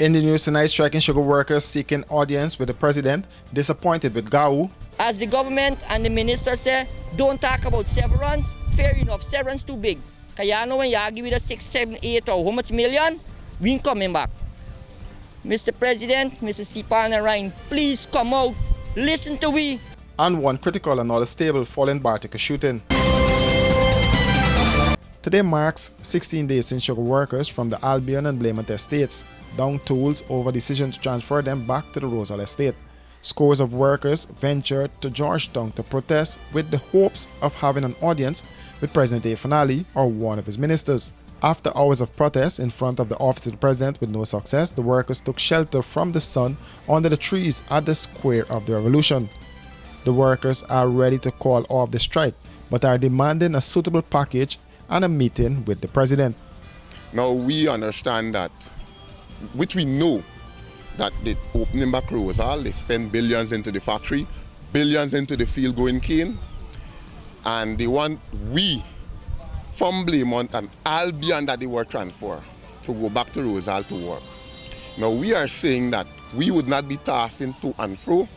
In the news tonight, striking sugar workers seeking audience with the president, disappointed with GAU. As the government and the minister say, don't talk about severance. Fair enough, severance too big. Because you know when you argue with a 6, 7, 8 or how much million, we ain't coming back. Mr. President, Mr. Sipana Ryan, please come out, listen to we. And one critical and all stable following Bartica shooting. Today marks 16 days since sugar workers from the Albion and Blaymont estates down tools over decision to transfer them back to the Rosal estate. Scores of workers ventured to Georgetown to protest with the hopes of having an audience with President Afanali or one of his ministers. After hours of protest in front of the office of the president with no success, the workers took shelter from the sun under the trees at the Square of the Revolution. The workers are ready to call off the strike, but are demanding a suitable package and a meeting with the president. Now we understand that, which we know, that the opening back Rosal, they spend billions into the factory, billions into the field going cane, and they want we from Blaymont and Albion that they were transferred to go back to Rosal to work. Now we are saying that we would not be tossing to and fro.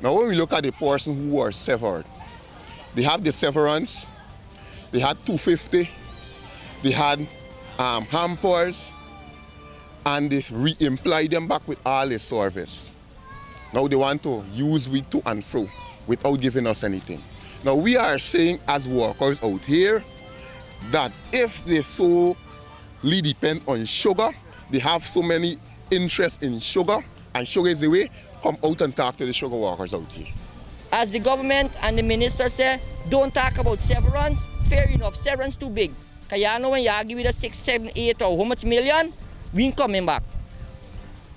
Now when we look at the person who were severed, they have the severance, they had 250, they had hampers, and they re-employ them back with all the service. Now they want to use we to and fro without giving us anything. Now we are saying as workers out here that if they solely depend on sugar, they have so many interest in sugar, and sugar is the way, come out and talk to the sugar workers out here. As the government and the minister say, don't talk about severance. Fair enough, severance too big. Because you know when you argue with a 6, 7, 8 or how much million, we ain't coming back.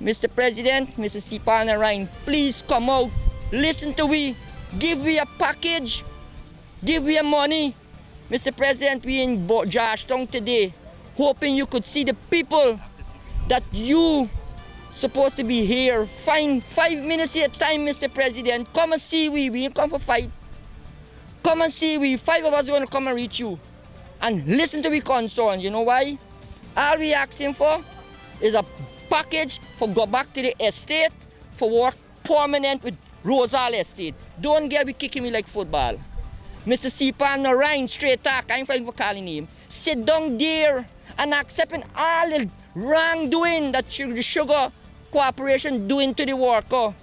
Mr. President, Mr. Sipana Ryan, please come out, listen to we, give we a package, give we a money. Mr. President, we in Georgetown today, hoping you could see the people that you supposed to be here. Find 5 minutes at a time, Mr. President. Come and see we ain't come for fight. Come and see we, 5 of us are going to come and reach you. And listen to we concern. You know why? All we asking for is a package for go back to the estate for work permanent with Rosal Estate. Don't get we kicking me like football. Mr. Sipana Ryan, straight talk, I'm fighting for calling him. Sit down there and accepting all the wrongdoing that the sugar corporation doing to the worker.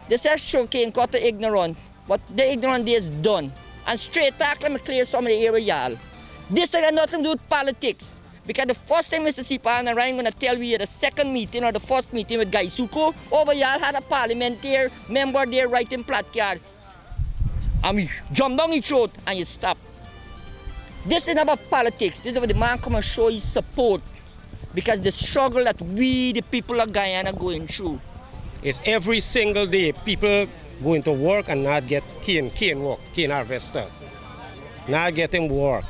They say sugarcane cut the ignorant, but the ignorant day is done. And straight talk, let me clear some of the area, y'all. This has nothing to do with politics. Because the first time Mr. Sipana Ryan going to tell we at the second meeting or the first meeting with Guy Suko, over y'all had a parliamentary member there writing placard. And we jump down his throat and you stop. This is not about politics. This is about the man come and show his support. Because the struggle that we, the people of Guyana, are going through. It's every single day people going to work and not get cane harvester. Not getting work.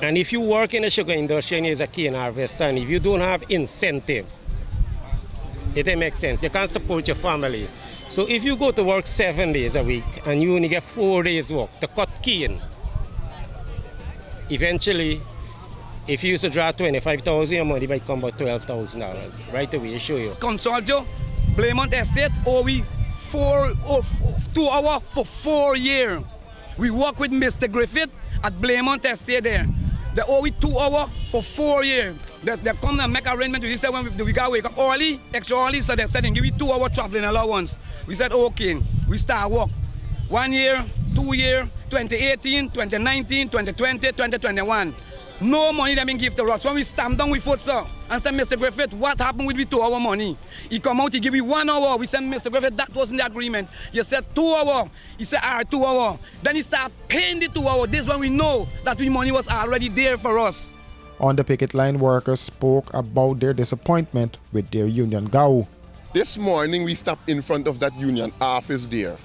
And if you work in the sugar industry and you're a cane harvester, and if you don't have incentive, it doesn't make sense. You can't support your family. So if you go to work 7 days a week and you only get 4 days work to cut cane, eventually, if you used to draw $25,000, your money might come about $12,000. Right away, show you. Consult you, Blaymont Estate, we 2 hours for 4 years. We work with Mr. Griffith at Blaymont Estate there. They owe we 2 hours for 4 years. They come and make arrangement with this when we got to wake up early, extra early, so they said they give me 2 hours traveling allowance. We said, okay, we start work. 1 year, 2 years, 2018, 2019, 2020, 2021. No money that been give to us. When we stamp down with foot, sir, and said, Mr. Griffith, what happened with the 2 hour money? He come out, he give me 1 hour. We said, Mr. Griffith, that wasn't the agreement. You said 2 hours. He said, all right, 2 hours. Then he started paying the 2 hours. This is when we know that the money was already there for us. On the picket line, workers spoke about their disappointment with their union GAU. This morning we stopped in front of that union office there.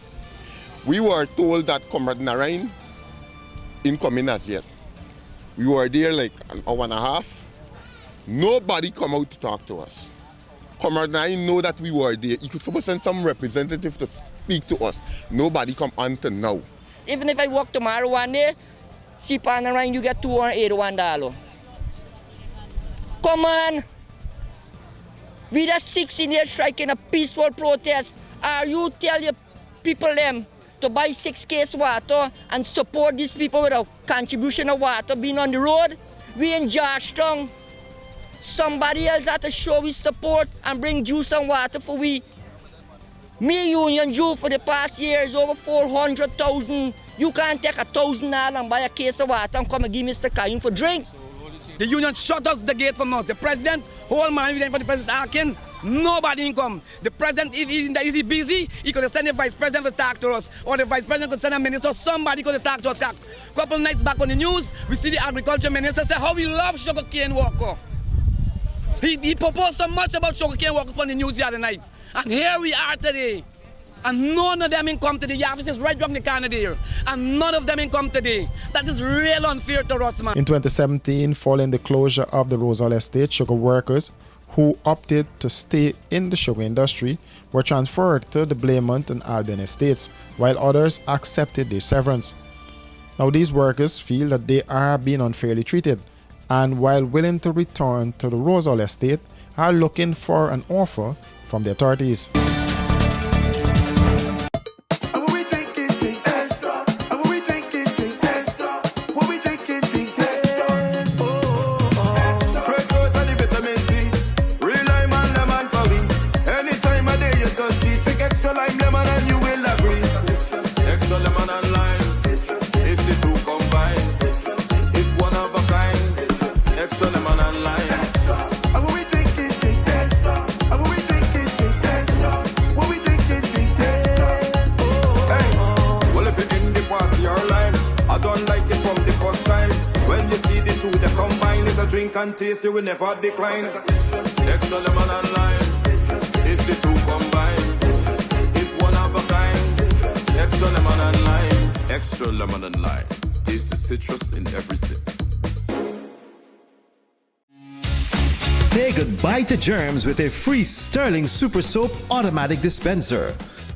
We were told that Comrade Narain ain't coming as yet. We were there like an hour and a half. Nobody come out to talk to us. Comrade Narain know that we were there. He could supposed to send some representative to speak to us. Nobody come on to now. Even if I work tomorrow one day, Sipana Ryan, you get $281. Come on. We the 16-day strike in a peaceful protest. Are you tell your people them to buy 6 case water and support these people with a contribution of water being on the road? We in Georgetown. Somebody else had to show we support and bring juice and water for we. Me union Jew for the past years over 400,000. You can't take $1,000 and buy a case of water and come and give Mr. Karim for drink. The union shut us the gate from us. The president, whole man waiting for the president asking, nobody come. The president, if he's busy, he could have sent the vice president to talk to us. Or the vice president could send a minister, somebody could have talked to us. Couple nights back on the news, we see the agriculture minister say how we love sugarcane worker. He proposed so much about sugarcane workers on the news the other night. And here we are today. And none of them in come today. The office is right around the corner there. And none of them in come today. That is real unfair to us, man. In 2017, following the closure of the Rosal Estate, sugar workers who opted to stay in the sugar industry were transferred to the Blaymont and Albion estates, while others accepted their severance. Now, these workers feel that they are being unfairly treated, and while willing to return to the Rosal estate, are looking for an offer from the authorities. Extra lime, lemon, and you will agree. Extra lemon and lime, it's the two combined. It's one of a kind. Extra lemon and lime. Extra, and when we drink it, drink extra. And when we drink it, drink extra. When we drink it, drink extra. Hey, well if you're in the party or line, I don't like it from the first time. When you see the two, they combine. It's a drink and taste, you will never decline. Extra lemon and lime, it's the two combined. Extra lemon and lime. Extra lemon and lime. Taste the citrus in every sip. Say goodbye to germs with a free Sterling Super Soap automatic dispenser.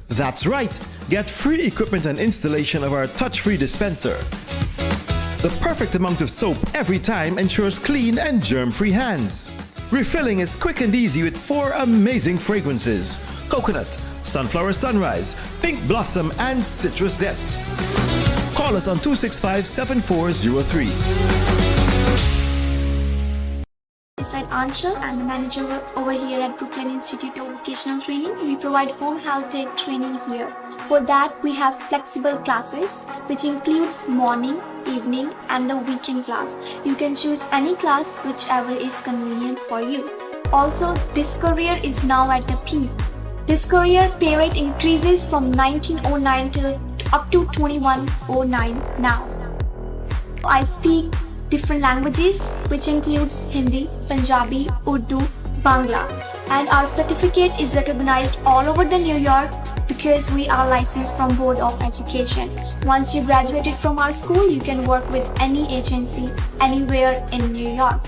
That's right, get free equipment and installation of our touch-free dispenser. The perfect amount of soap every time ensures clean and germ-free hands. Refilling is quick and easy with 4 amazing fragrances: coconut, sunflower sunrise, pink blossom, and citrus zest. Call us on 265-7403. I'm Anshul. I'm the manager over here at Brooklyn Institute of Vocational Training. We provide home health aid training here. For that, we have flexible classes, which includes morning, evening, and the weekend class. You can choose any class, whichever is convenient for you. Also, this career is now at the peak. This career pay rate increases from 1909 till up to 2109 now. I speak different languages, which includes Hindi, Punjabi, Urdu, Bangla, and our certificate is recognized all over the New York because we are licensed from Board of Education. Once you graduated from our school, you can work with any agency anywhere in New York.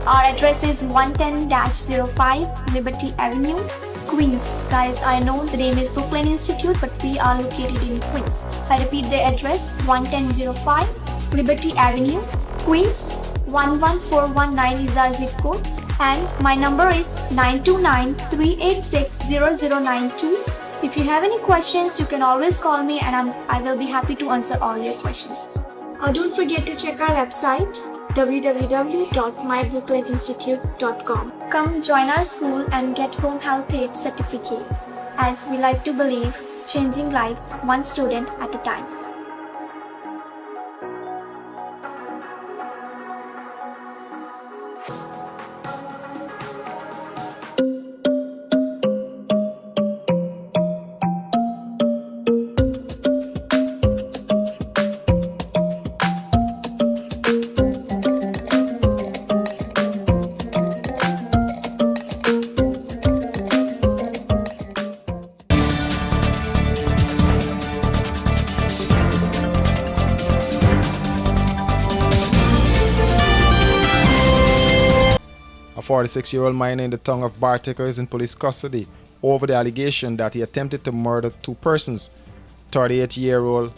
Our address is 110-05 Liberty Avenue, Queens. Guys, I know the name is Brooklyn Institute, but we are located in Queens. I repeat the address, 110-05 Liberty Avenue, Queens. 11419 is our zip code, and my number is 929-386-0092. If you have any questions, you can always call me, and I will be happy to answer all your questions. Don't forget to check our website, www.myBrooklyninstitute.com. Come join our school and get home health aid certificate, as we like to believe changing lives one student at a time. A 46-year-old miner in the town of Bartica is in police custody over the allegation that he attempted to murder 2 persons: 38-year-old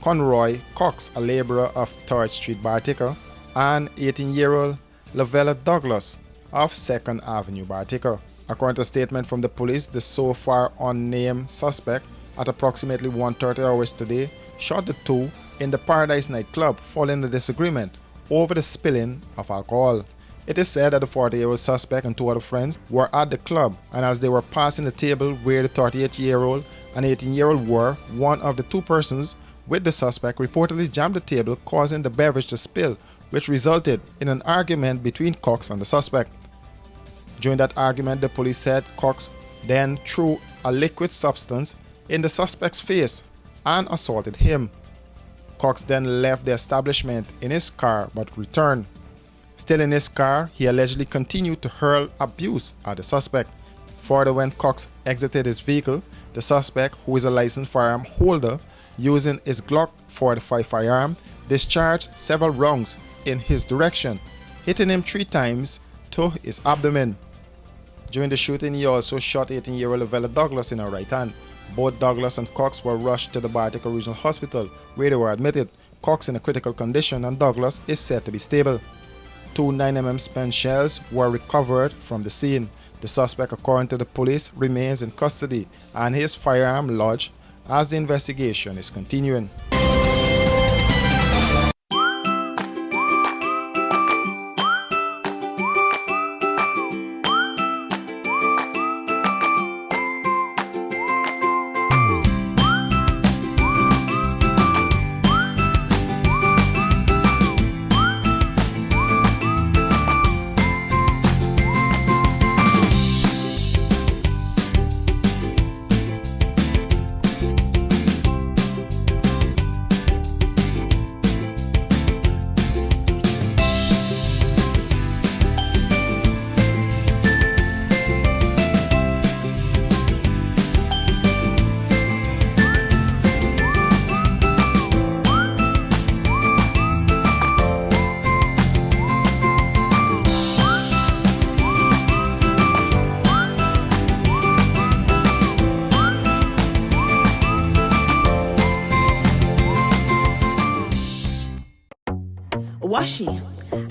Conroy Cox, a laborer of 3rd Street, Bartica, and 18-year-old Lavella Douglas of 2nd Avenue, Bartica. According to a statement from the police, the so far unnamed suspect at approximately 1:30 hours today shot the two in the Paradise nightclub following a disagreement over the spilling of alcohol. It is said that the 40-year-old suspect and two other friends were at the club, and as they were passing the table where the 38-year-old and 18-year-old were, one of the two persons with the suspect reportedly jammed the table, causing the beverage to spill, which resulted in an argument between Cox and the suspect. During that argument, the police said Cox then threw a liquid substance in the suspect's face and assaulted him. Cox then left the establishment in his car but returned. Still in his car, he allegedly continued to hurl abuse at the suspect. Further, when Cox exited his vehicle, the suspect, who is a licensed firearm holder, using his Glock 45 firearm, discharged several rounds in his direction, hitting him 3 times to his abdomen. During the shooting, he also shot 18-year-old Lavella Douglas in her right hand. Both Douglas and Cox were rushed to the Bartica Regional Hospital, where they were admitted. Cox in a critical condition and Douglas is said to be stable. 2 9mm spent shells were recovered from the scene. The suspect, according to the police, remains in custody and his firearm lodged as the investigation is continuing. Washi.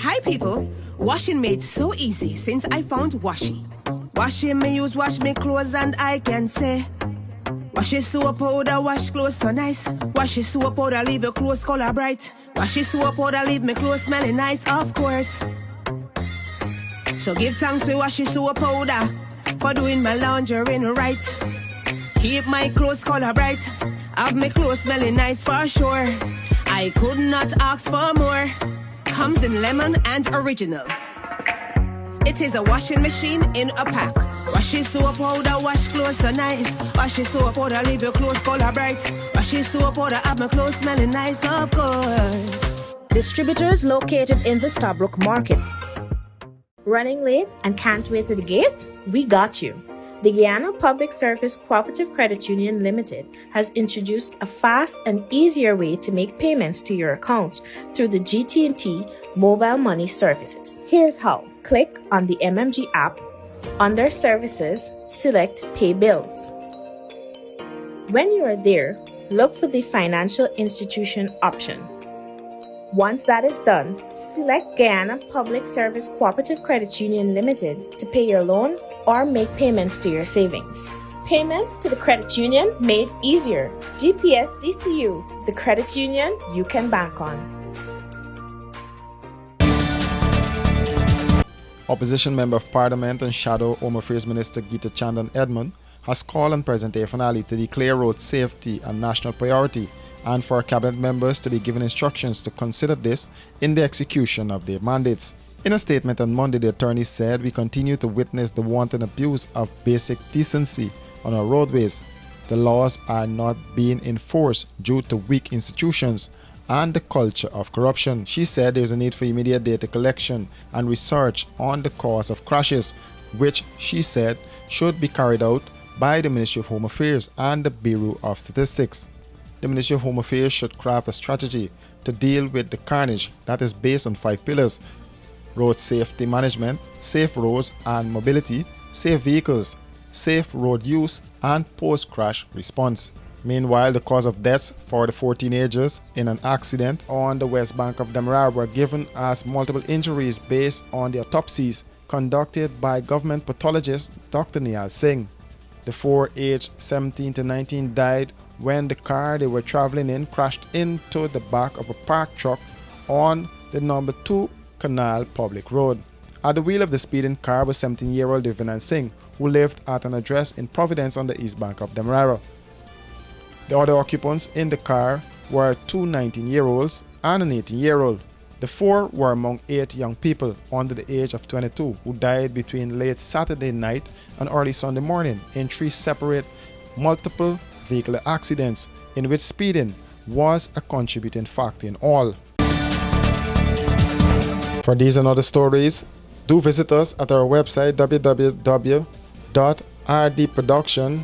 Hi people. Washing made so easy since I found Washi. Washing me use wash me clothes and I can say Washi soap powder wash clothes so nice. Washi soap powder leave your clothes color bright. Washi soap powder leave me clothes smelling nice, of course. So give thanks to Washi soap powder for doing my laundry right. Keep my clothes color bright. Have my clothes smelling nice for sure. I could not ask for more. Comes in lemon and original. It is a washing machine in a pack. Washi soap powder wash clothes so nice. Washi soap powder leave your clothes color bright. Washi soap powder have my clothes smelling nice, of course. Distributors located in the Starbrook Market. Running late and can't wait to the gate? We got you. The Guyana Public Service Cooperative Credit Union Limited has introduced a fast and easier way to make payments to your accounts through the GT&T mobile money services. Here's how. Click on the MMG app. Under Services, select Pay Bills. When you are there, look for the Financial Institution option. Once that is done, select Guyana Public Service Cooperative Credit Union Limited to pay your loan or make payments to your savings. Payments to the credit union made easier. GPS CCU, the credit union you can bank on. Opposition Member of Parliament and Shadow Home Affairs Minister Gita Chandan Edmund has called on President Irfaan Ali to declare road safety a national priority and for cabinet members to be given instructions to consider this in the execution of their mandates. In a statement on Monday, the attorney said, "We continue to witness the wanton abuse of basic decency on our roadways. The laws are not being enforced due to weak institutions and the culture of corruption." She said there is a need for immediate data collection and research on the cause of crashes, which she said should be carried out by the Ministry of Home Affairs and the Bureau of Statistics. The Ministry of Home Affairs should craft a strategy to deal with the carnage that is based on 5 pillars: road safety management, safe roads and mobility, safe vehicles, safe road use, and post-crash response. Meanwhile, the cause of deaths for the 4 teenagers in an accident on the west bank of Demerara were given as multiple injuries based on the autopsies conducted by government pathologist Dr. Niall Singh. The four aged 17 to 19 died when the car they were traveling in crashed into the back of a parked truck on the number 2 Canal Public Road. At the wheel of the speeding car was 17-year-old Devanand Singh, who lived at an address in Providence on the east bank of Demerara. The other occupants in the car were two 19-year-olds and an 18-year-old. The four were among 8 young people under the age of 22 who died between late Saturday night and early Sunday morning in 3 separate multiple vehicular accidents in which speeding was a contributing factor in all. For these and other stories, do visit us at our website www.rdproduction.com.